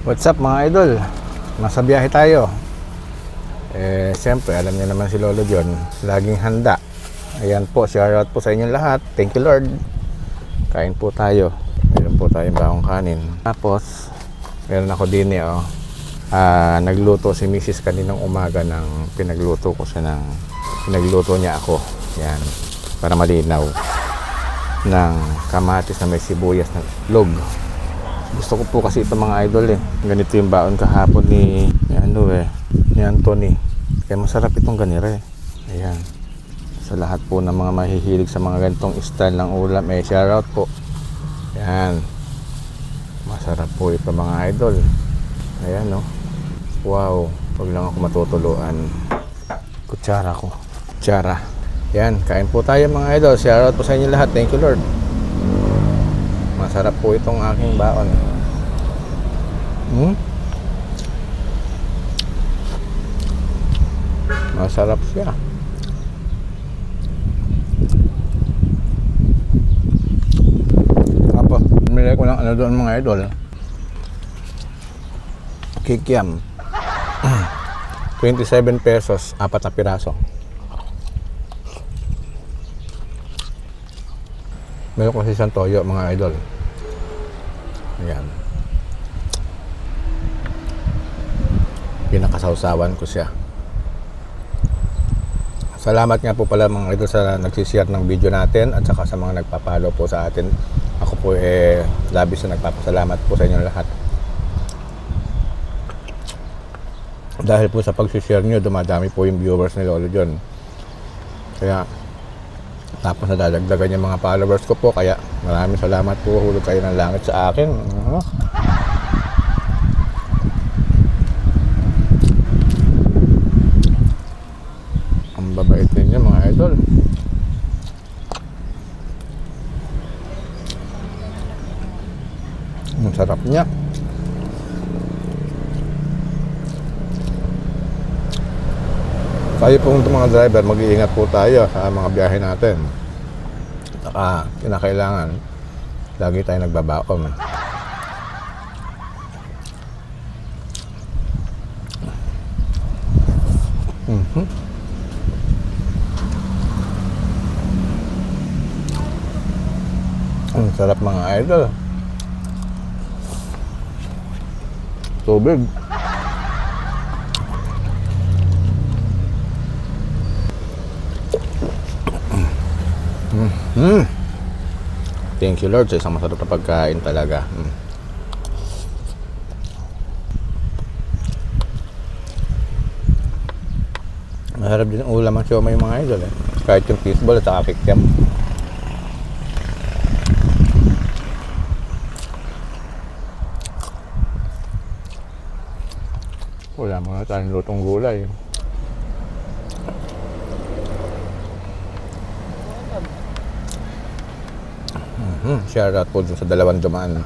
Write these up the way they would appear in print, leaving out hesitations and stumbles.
What's up mga idol? Nasa biyahe tayo. Siyempre alam niyo naman si Lolo John, laging handa. Ayan po, shoutout po sa inyong lahat. Thank you Lord. Kain po tayo. Meron po tayong bagong kanin. Tapos meron ako din nagluto si Mrs. kaninang umaga ng pinagluto niya ako. Yan, para malinaw, ng kamatis na may sibuyas na itlog. Gusto ko po kasi ito mga idol ganito yung baon kahapon ni Anthony. Kaya masarap itong ganire. Ayan, sa lahat po ng mga mahihilig sa mga ganitong style ng ulam, shoutout po. Ayan, masarap po ito mga idol. Ayan wow, wag lang ako matutuluan. Kutsara. Yan, kain po tayo mga idol. Shoutout po sa inyo lahat. Thank you Lord. Masarap po itong aking baon. Masarap siya. Tapos, nilagay ko lang doon mga idol. Kikiam. 27 pesos, 4 na piraso. Meron ko isang toyo mga idol. Ayan. Pinakasawsawan ko siya. Salamat nga po pala mga idol sa nagsishare ng video natin at saka sa mga nagpapalo po sa atin. Ako po labis na nagpapasalamat po sa inyo lahat. Dahil po sa pag-share nyo, dumadami po yung viewers ni Lolo John. Kaya tapos nadadagdagan yung mga followers ko po. Kaya maraming salamat po. Hulog kayo ng langit sa akin. Ang babait ninyo mga idol. Ang sarap niya. Tayo po mga driver, mag-iingat po tayo sa mga biyahe natin. Saka kinakailangan lagi tayo nagbabakom. Ang sarap mga idol. Tubig. Thank you Lord sa isang masarap na pagkain talaga. Masarap din ang ulam ang siomay mga idol kahit yung fishball at saka kikiam. Wala mga tayong lutong gulay. Shoutout po dun sa dalawang dumaan.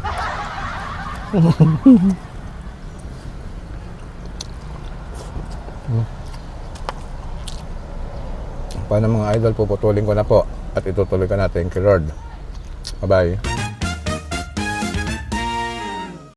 Paano mga idol, puputulin ko na po at itutuloy ko natin. Thank you Lord. Bye bye.